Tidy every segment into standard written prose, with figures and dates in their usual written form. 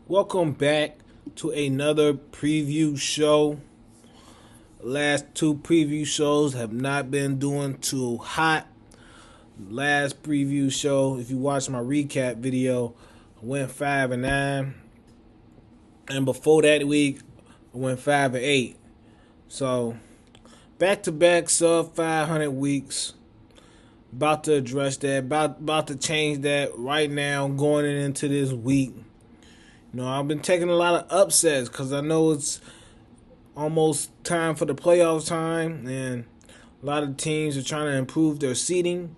Welcome back to another preview show. Last two preview shows have not been doing too hot. Last preview show, if you watch my recap video, I went 5-9, and before that week, I went 5-8. So back to back sub 500 weeks. About to address that. About to change that right now. Going into this week. I've been taking a lot of upsets because I know it's almost time for the playoff time, and a lot of teams are trying to improve their seeding,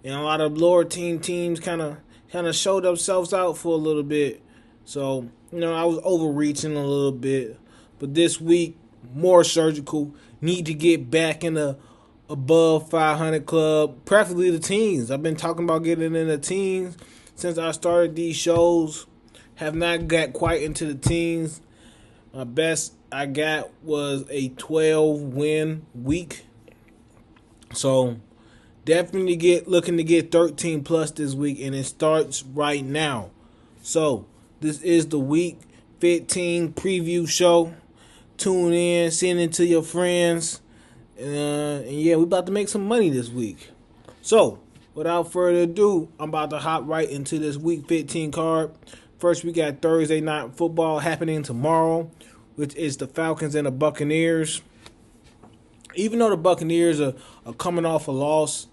and a lot of lower teams kind of showed themselves out for a little bit. So I was overreaching a little bit, but this week more surgical. Need to get back in the above 500 club, preferably the teens. I've been talking about getting in the teens since I started these shows. Have not got quite into the teens. My best I got was a 12-win week. So definitely looking to get 13 plus this week, and it starts right now. So this is the week 15 preview show. Tune in, send it to your friends. And yeah, we about to make some money this week. So without further ado, I'm about to hop right into this week 15 card. First, we got Thursday night football happening tomorrow, which is the Falcons and the Buccaneers. Even though the Buccaneers are coming off a loss,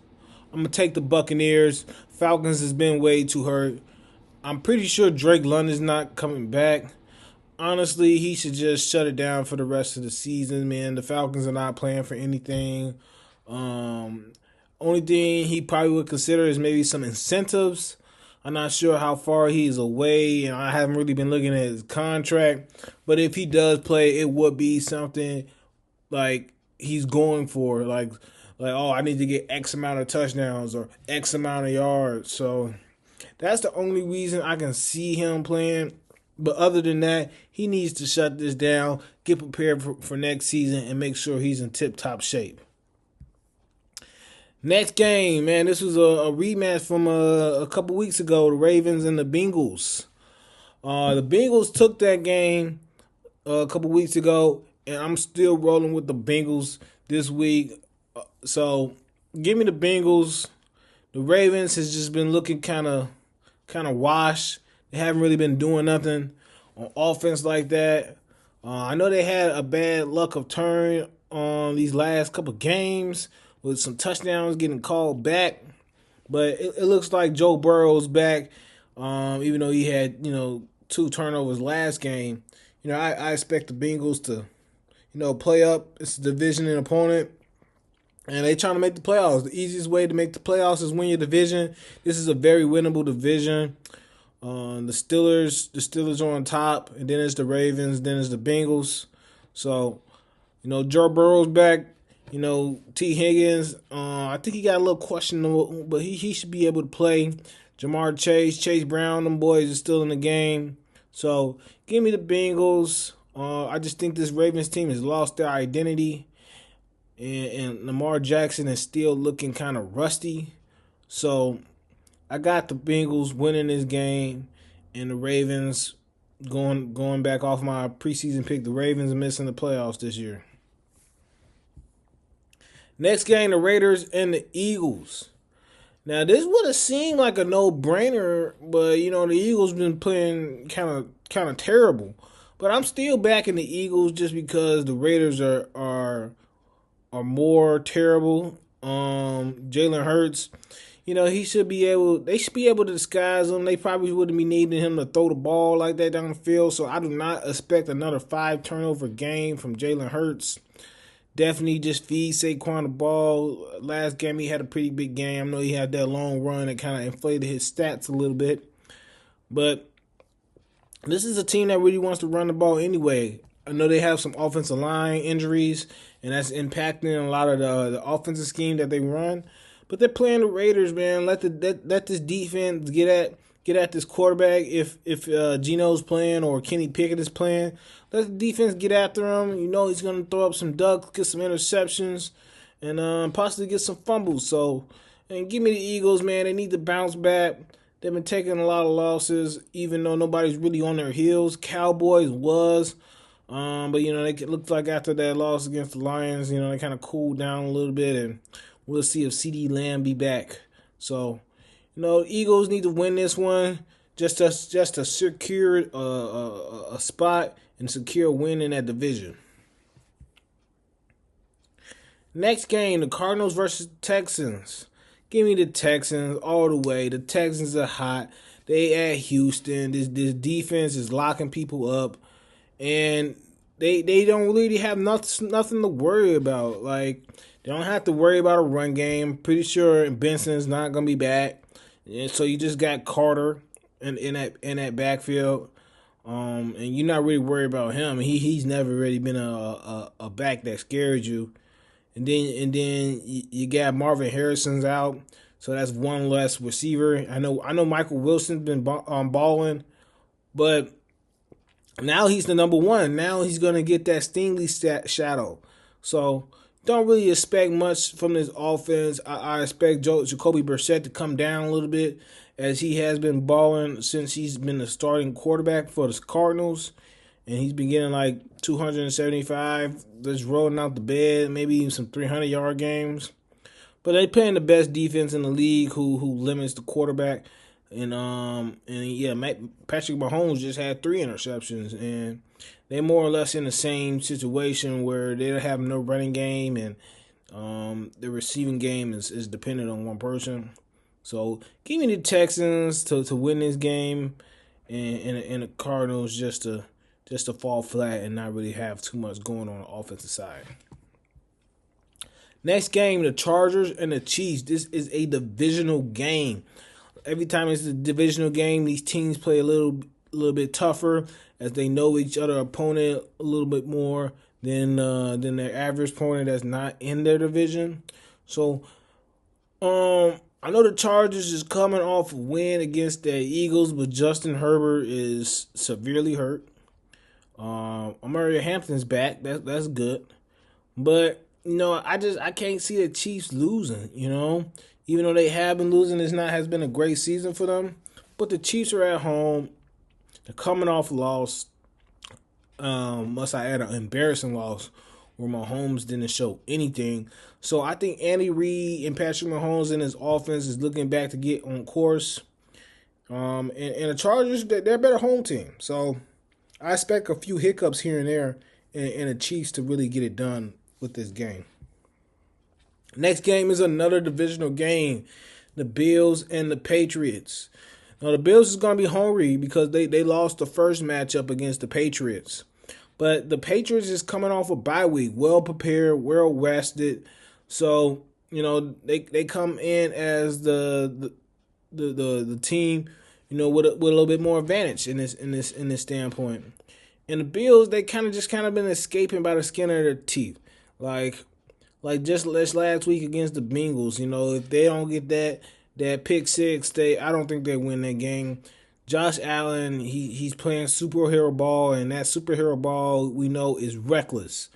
I'm going to take the Buccaneers. Falcons has been way too hurt. I'm pretty sure Drake London's not coming back. Honestly, he should just shut it down for the rest of the season, man. The Falcons are not playing for anything. Only thing he probably would consider is maybe some incentives. I'm not sure how far he's away, and I haven't really been looking at his contract. But if he does play, it would be something like he's going for, like oh, I need to get X amount of touchdowns or X amount of yards. So that's the only reason I can see him playing. But other than that, he needs to shut this down, get prepared for next season, and make sure he's in tip-top shape. Next game, man, this was a rematch from a couple weeks ago, the Ravens and the Bengals. The Bengals took that game a couple weeks ago, and I'm still rolling with the Bengals this week. So give me the Bengals. The Ravens has just been looking kind of washed. They haven't really been doing nothing on offense like that. I know they had a bad luck of turn on these last couple games with some touchdowns getting called back. But it looks like Joe Burrow's back, even though he had, 2 turnovers last game. I expect the Bengals to, play up. It's a division opponent, and they trying to make the playoffs. The easiest way to make the playoffs is win your division. This is a very winnable division. The Steelers are on top, and then it's the Ravens, then it's the Bengals. So, Joe Burrow's back. T. Higgins, I think he got a little questionable, but he should be able to play. Jamar Chase Brown, them boys are still in the game. So give me the Bengals. I just think this Ravens team has lost their identity, and Lamar Jackson is still looking kind of rusty. So I got the Bengals winning this game, and the Ravens going back off my preseason pick. The Ravens are missing the playoffs this year. Next game, the Raiders and the Eagles. Now, this would have seemed like a no-brainer, but, the Eagles been playing kind of terrible. But I'm still backing the Eagles just because the Raiders are more terrible. Jalen Hurts, they should be able to disguise him. They probably wouldn't be needing him to throw the ball like that down the field. So I do not expect another 5-turnover game from Jalen Hurts. Definitely just feed Saquon the ball. Last game he had a pretty big game. I know he had that long run that kind of inflated his stats a little bit. But this is a team that really wants to run the ball anyway. I know they have some offensive line injuries, and that's impacting a lot of the offensive scheme that they run. But they're playing the Raiders, man. Let this defense get at this quarterback. If Geno's playing or Kenny Pickett is playing, let the defense get after him. He's going to throw up some ducks, get some interceptions, and possibly get some fumbles. So, and give me the Eagles, man. They need to bounce back. they've been taking a lot of losses, even though nobody's really on their heels. Cowboys was, but it looked like after that loss against the Lions, they kind of cooled down a little bit, and we'll see if CeeDee Lamb be back. So, Eagles need to win this one just to secure a spot and secure a win in that division. Next game, the Cardinals versus Texans. Give me the Texans all the way. The Texans are hot. They at Houston. This defense is locking people up, and they don't really have nothing to worry about. Like, they don't have to worry about a run game. Pretty sure Benson's not gonna be back, and so you just got Carter in that backfield. And you're not really worried about him. He's never really been a back that scared you. And then you got Marvin Harrison's out, so that's one less receiver. I know Michael Wilson's been balling, but now he's the number one. Now he's gonna get that Stingley shadow. So don't really expect much from this offense. I expect Jacoby Brissett to come down a little bit, as he has been balling since he's been the starting quarterback for the Cardinals. And he's been getting like 275, just rolling out the bed, maybe even some 300-yard games. But they playing the best defense in the league, who limits the quarterback. And Patrick Mahomes just had 3 interceptions, and they're more or less in the same situation where they have no running game, and the receiving game is dependent on one person. So give me the Texans to win this game, and the Cardinals just to fall flat and not really have too much going on the offensive side. Next game, the Chargers and the Chiefs. This is a divisional game. Every time it's a divisional game, these teams play a little bit tougher, as they know each other opponent a little bit more than their average opponent that's not in their division. So, I know the Chargers is coming off a win against the Eagles, but Justin Herbert is severely hurt. Amari Hampton's back. That's good, but I can't see the Chiefs losing. Even though they have been losing, has been a great season for them. But the Chiefs are at home. They're coming off a loss. Must I add an embarrassing loss where Mahomes didn't show anything. So I think Andy Reid and Patrick Mahomes and his offense is looking back to get on course. And the Chargers, they're a better home team. So I expect a few hiccups here and there, and the Chiefs to really get it done with this game. Next game is another divisional game, the Bills and the Patriots. Now, the Bills is going to be hungry because they lost the first matchup against the Patriots. But the Patriots is coming off a bye week, well prepared, well rested. So, they come in as the team, with a little bit more advantage in this standpoint. And the Bills, they kind of been escaping by the skin of their teeth. Like just last week against the Bengals, if they don't get that pick six, I don't think they win that game. Josh Allen, he's playing superhero ball, and that superhero ball we know is reckless.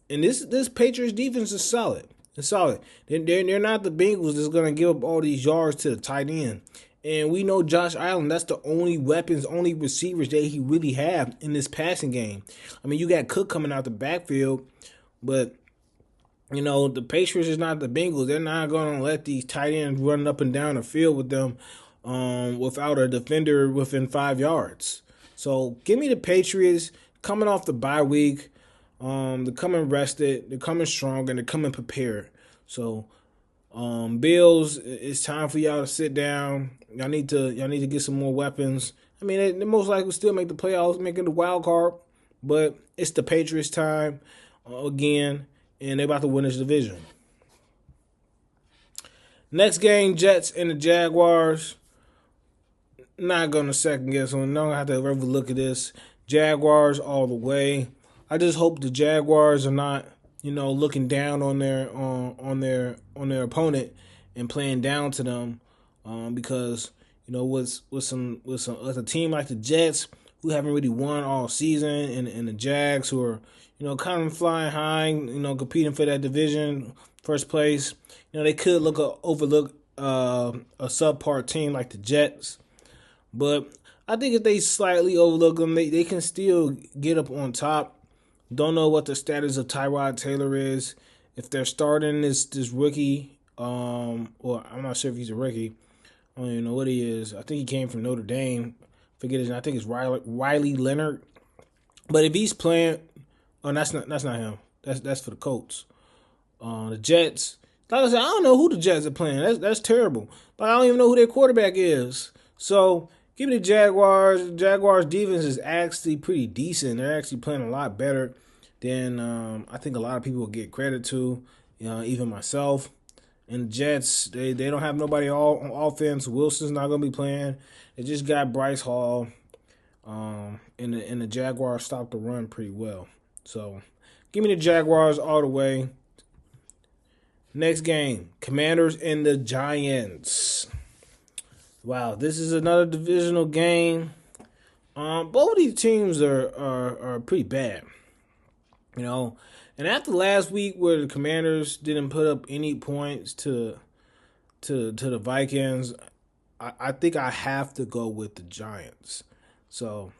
And this Patriots defense is solid. It's solid. They're not the Bengals that's going to give up all these yards to the tight end. And we know Josh Allen, that's the only weapons, only receivers that he really have in this passing game. I mean, you got Cook coming out the backfield, but the Patriots is not the Bengals. They're not going to let these tight ends run up and down the field with them without a defender within 5 yards. So give me the Patriots coming off the bye week. They're coming rested. They're coming strong, and they're coming prepared. So Bills, it's time for y'all to sit down. Y'all need to get some more weapons. I mean, they most likely still make the playoffs, making the wild card, but it's the Patriots' time again. And they're about to win this division. Next game, Jets and the Jaguars. Not going to second guess them. Don't have to ever look at this. Jaguars all the way. I just hope the Jaguars are not, looking down on their opponent and playing down to them, because with a team like the Jets, who haven't really won all season, and the Jags, who are kind of flying high, competing for that division first place. They could overlook a subpar team like the Jets. But I think if they slightly overlook them, they can still get up on top. Don't know what the status of Tyrod Taylor is. If they're starting this rookie, or I'm not sure if he's a rookie. I don't even know what he is. I think he came from Notre Dame. Forget his name. I think it's Riley Leonard. But if he's playing, oh, that's not him. That's for the Colts. The Jets. Like I said, I don't know who the Jets are playing. That's terrible. But I don't even know who their quarterback is. So give me the Jaguars. The Jaguars defense is actually pretty decent. They're actually playing a lot better than I think a lot of people will get credit to. Even myself. And the Jets, they don't have nobody on offense. Wilson's not going to be playing. They just got Bryce Hall. And the Jaguars stopped the run pretty well. So give me the Jaguars all the way. Next game, Commanders and the Giants. Wow, this is another divisional game. Both of these teams are pretty bad. And after last week where the Commanders didn't put up any points to the Vikings, I think I have to go with the Giants. So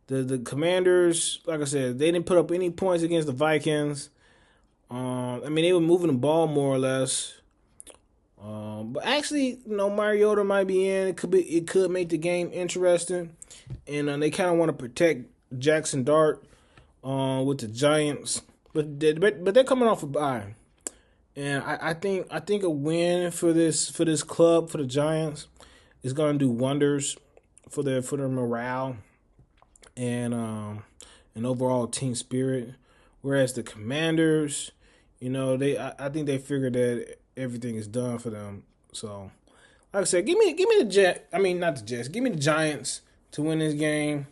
the Commanders, like I said, they didn't put up any points against the Vikings. They were moving the ball more or less. But actually, Mariota might be in. It could make the game interesting. And they kind of want to protect Jackson Dart with the Giants. But they're coming off a bye. And I think a win for this club, for the Giants, is going to do wonders for their morale and overall team spirit. Whereas the Commanders, I think they figured that everything is done for them. So, like I said, give me the Jets. I mean, not the Jets. Give me the Giants to win this game.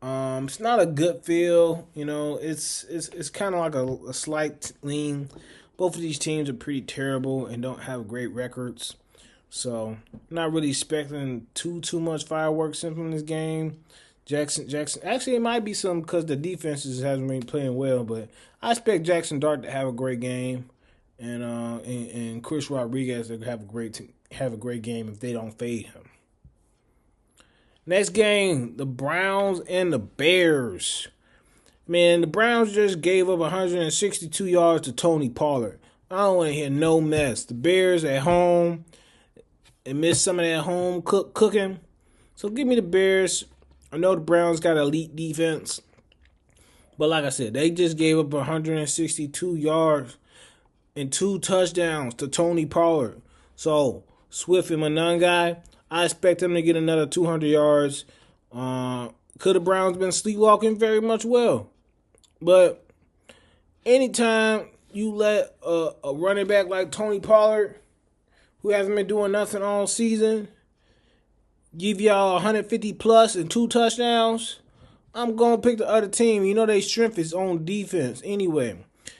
It's not a good feel. It's kind of like a slight lean. Both of these teams are pretty terrible and don't have great records. So, I'm not really expecting too much fireworks in from this game. Jackson. Actually, it might be some because the defenses hasn't been playing well, but I expect Jackson Dart to have a great game, and Chris Rodriguez to have a great game if they don't fade him. Next game, the Browns and the Bears. Man, the Browns just gave up 162 yards to Tony Pollard. I don't want to hear no mess. The Bears at home, they missed some of that home cooking. So give me the Bears. I know the Browns got elite defense. But like I said, they just gave up 162 yards and 2 touchdowns to Tony Pollard. So, Swift and my guy, I expect him to get another 200 yards. Could the Browns been sleepwalking? Very much well. But anytime you let a running back like Tony Pollard, who hasn't been doing nothing all season, give y'all 150 plus and 2 touchdowns, I'm going to pick the other team. Their strength is on defense anyway.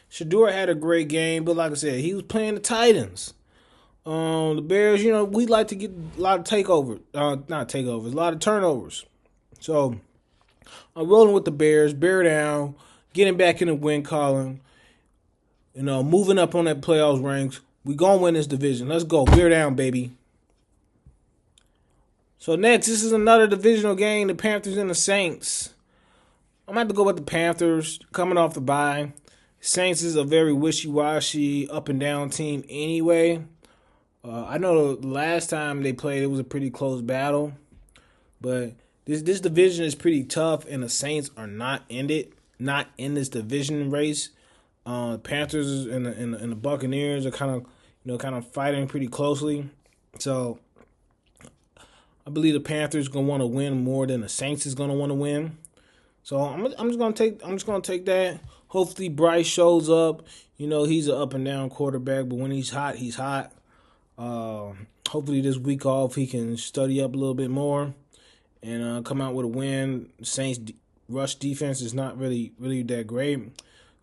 Shador had a great game, but like I said, he was playing the Titans. The Bears, we like to get a lot of takeovers. Not takeovers, a lot of turnovers. So, I'm rolling with the Bears. Bear down. Getting back in the win column. Moving up on that playoffs ranks. We going to win this division. Let's go. Bear down, baby. So next, this is another divisional game, the Panthers and the Saints. I'm going to have to go with the Panthers coming off the bye. Saints is a very wishy-washy, up-and-down team anyway. I know the last time they played, it was a pretty close battle. But this division is pretty tough, and the Saints are not in this division race. Panthers and the Buccaneers are kind of fighting pretty closely. So I believe the Panthers gonna want to win more than the Saints is gonna want to win. So I'm just gonna take that. Hopefully Bryce shows up. He's an up and down quarterback, but when he's hot, he's hot. Hopefully this week off he can study up a little bit more and come out with a win. Saints rush defense is not really that great.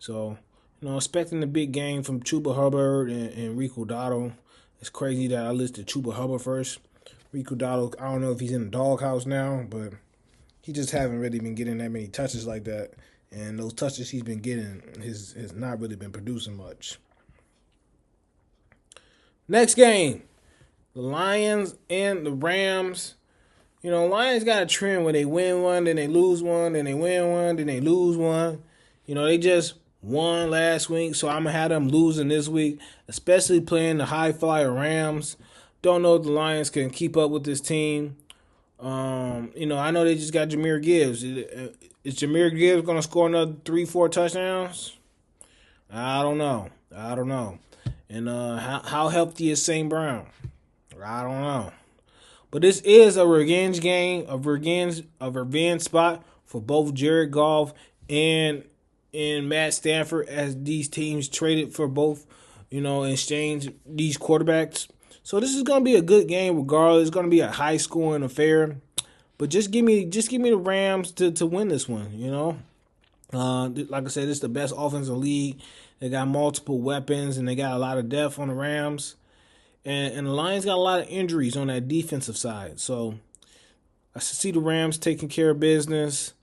So expecting the big game from Chuba Hubbard and Rico Dotto. It's crazy that I listed Chuba Hubbard first. Rico Dotto, I don't know if he's in the doghouse now, but he just haven't really been getting that many touches like that. And those touches he's been getting has not really been producing much. Next game, The Lions and the Rams. Lions got a trend where they win one, then they lose one, then they win one, then they lose one. They just won last week, so I'm going to have them losing this week, especially playing the high flyer Rams. Don't know if the Lions can keep up with this team. I know they just got Jahmyr Gibbs. Is Jahmyr Gibbs going to score another 3-4 touchdowns? I don't know. And how healthy is St. Brown? I don't know. But this is a revenge game, a revenge spot for both Jared Goff and Matt Stafford, as these teams traded for both, exchange these quarterbacks. So this is going to be a good game regardless. It's going to be a high scoring affair. But just give me the Rams to win this one, like I said, this is the best offense in the league. They got multiple weapons and they got a lot of depth on the Rams. And the Lions got a lot of injuries on that defensive side. So I see the Rams taking care of business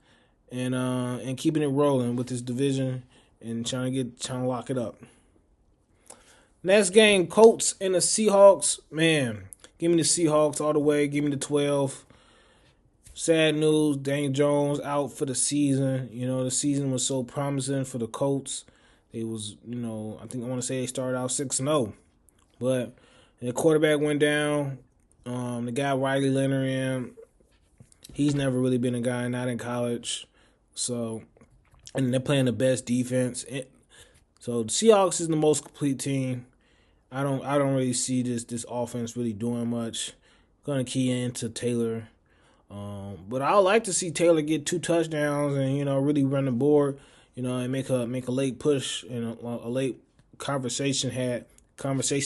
and keeping it rolling with this division and trying to lock it up. Next game, Colts and the Seahawks. Man, give me the Seahawks all the way. Give me the 12. Sad news, Daniel Jones out for the season. The season was so promising for the Colts. It was, I want to say they started out 6-0. But the quarterback went down. The guy Riley Leonard, he's never really been a guy, not in college. So, and they're playing the best defense. So the Seahawks is the most complete team. I don't really see this offense really doing much. Gonna key into Taylor. But I would like to see Taylor get 2 touchdowns and really run the board, and make a late push and a late conversation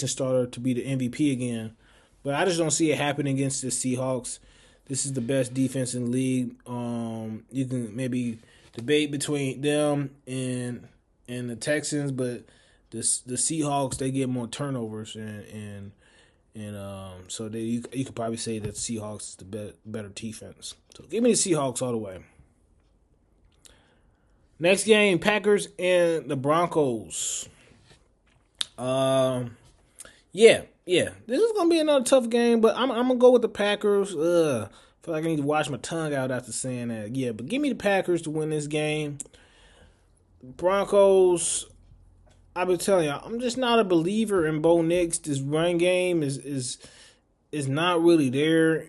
starter to be the MVP again. But I just don't see it happening against the Seahawks. This is the best defense in the league. You can maybe debate between them and the Texans, but the Seahawks, they get more turnovers and so you could probably say that Seahawks is the better defense. So give me the Seahawks all the way. Next game, Packers and the Broncos. Yeah. This is gonna be another tough game, but I'm gonna go with the Packers. I feel like I need to wash my tongue out after saying that. Yeah, but give me the Packers to win this game. Broncos, I've been telling you, I'm just not a believer in Bo Nix. This run game is not really there.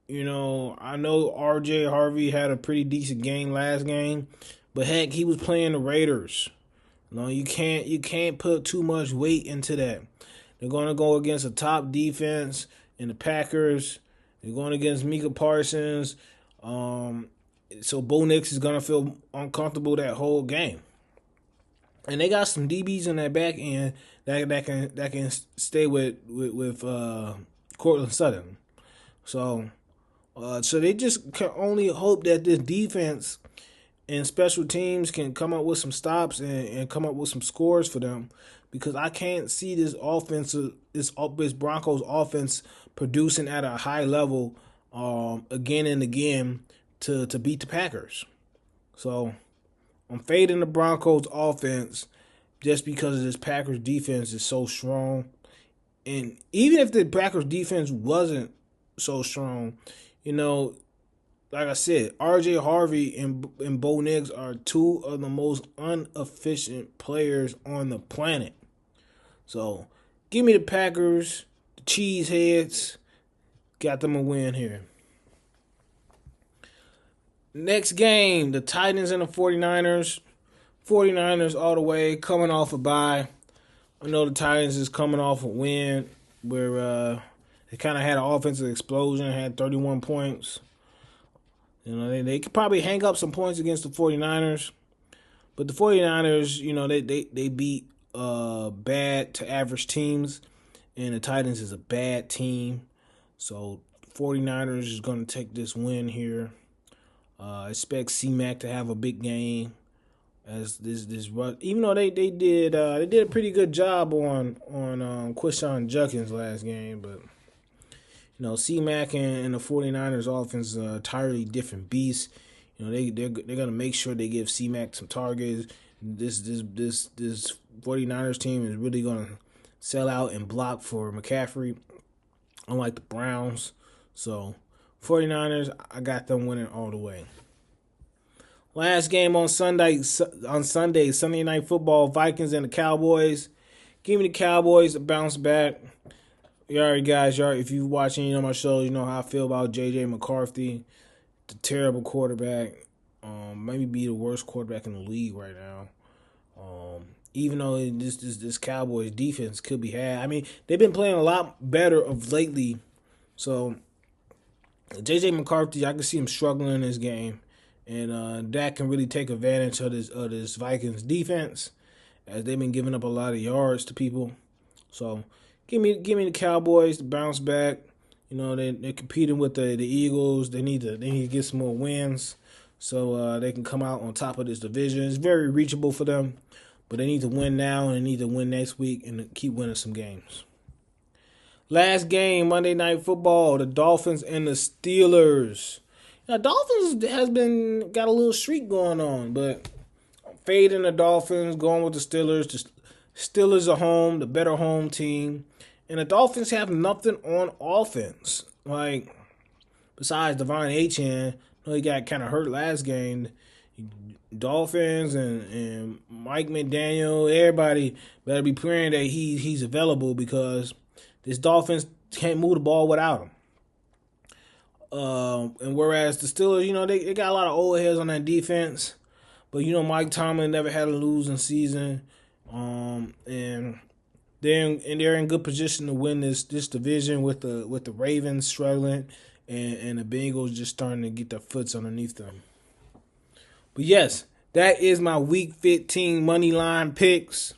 I know R.J. Harvey had a pretty decent game last game, but heck, he was playing the Raiders. You can't put too much weight into that. They're going to go against a top defense in the Packers. They're going against Micah Parsons. So Bo Nix is going to feel uncomfortable that whole game. And they got some DBs in that back end that can stay with Cortland Sutton. So they just can only hope that this defense and special teams can come up with some stops and come up with some scores for them, because I can't see this Broncos offense producing at a high level again and again to beat the Packers. So I'm fading the Broncos offense just because of this Packers defense is so strong. And even if the Packers defense wasn't so strong, like I said, R.J. Harvey and Bo Nix are 2 of the most inefficient players on the planet. So give me the Packers, the Cheeseheads. Got them a win here. Next game, the Titans and the 49ers. 49ers all the way, coming off a bye. I know the Titans is coming off a win where they kind of had an offensive explosion, had 31 points. They could probably hang up some points against the 49ers. But the 49ers, they beat bad to average teams. And the Titans is a bad team. So 49ers is going to take this win here. Expect C-Mac to have a big game. As this run, even though they did a pretty good job on Quishon Judkins last game, but C-Mac and the 49ers offense is an entirely different beast. They're gonna make sure they give C-Mac some targets. This 49ers team is really gonna sell out and block for McCaffrey. unlike the Browns. So 49ers, I got them winning all the way. Last game on Sunday, Sunday Night Football, Vikings and the Cowboys. Give me the Cowboys to bounce back. You already guys, if you watching my show, you know how I feel about J.J. McCarthy, the terrible quarterback. Maybe be the worst quarterback in the league right now. Even though this Cowboys defense could be had. I mean, they've been playing a lot better of lately. So J.J. McCarthy, I can see him struggling in this game. And that can really take advantage of this Vikings defense, as they've been giving up a lot of yards to people. So give me the Cowboys to bounce back. They're competing with the Eagles. They need to get some more wins so they can come out on top of this division. It's very reachable for them, but they need to win now and they need to win next week and keep winning some games. Last game, Monday Night Football, the Dolphins and the Steelers. Now, Dolphins got a little streak going on, but I'm fading the Dolphins, going with the Steelers. The Steelers are home, the better home team. And the Dolphins have nothing on offense. Like, besides Devon Achane, he got kind of hurt last game. Dolphins and Mike McDaniel, everybody better be praying that he's available, because this Dolphins can't move the ball without him. And whereas the Steelers, they got a lot of old heads on that defense. But, Mike Tomlin never had a losing season. And they're in good position to win this division with the Ravens struggling and the Bengals just starting to get their foots underneath them. But yes, that is my Week 15 Moneyline picks.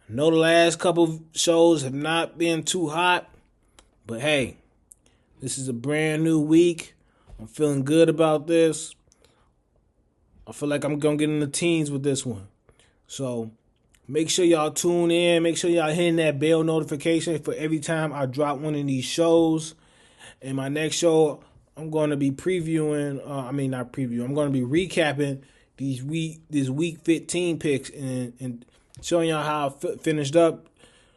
I know the last couple shows have not been too hot, but hey, this is a brand new week. I'm feeling good about this. I feel like I'm going to get in the teens with this one. So make sure y'all tune in. Make sure y'all hitting that bell notification for every time I drop one of these shows. And my next show, I'm going to be previewing. I'm going to be recapping this week 15 picks and showing y'all how I finished up,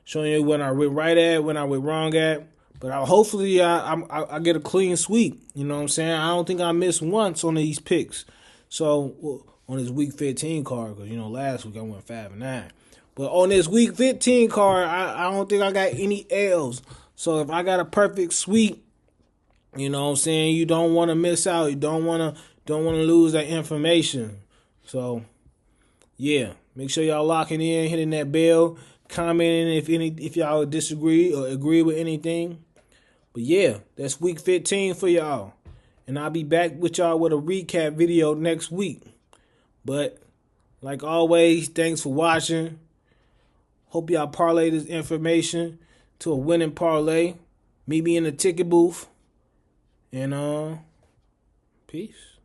showing you when I went right at, when I went wrong at. But hopefully I get a clean sweep. You know what I'm saying? I don't think I missed once on these picks. So on this week 15 card, because last week I went 5-9. But on this week 15 card, I don't think I got any L's. So if I got a perfect sweep, you know what I'm saying, you don't want to miss out. You don't want to lose that information. So yeah, make sure y'all locking in, hitting that bell, commenting if y'all disagree or agree with anything. But yeah, that's week 15 for y'all. And I'll be back with y'all with a recap video next week. But like always, thanks for watching. Hope y'all parlay this information to a winning parlay. Meet me in the ticket booth. And peace.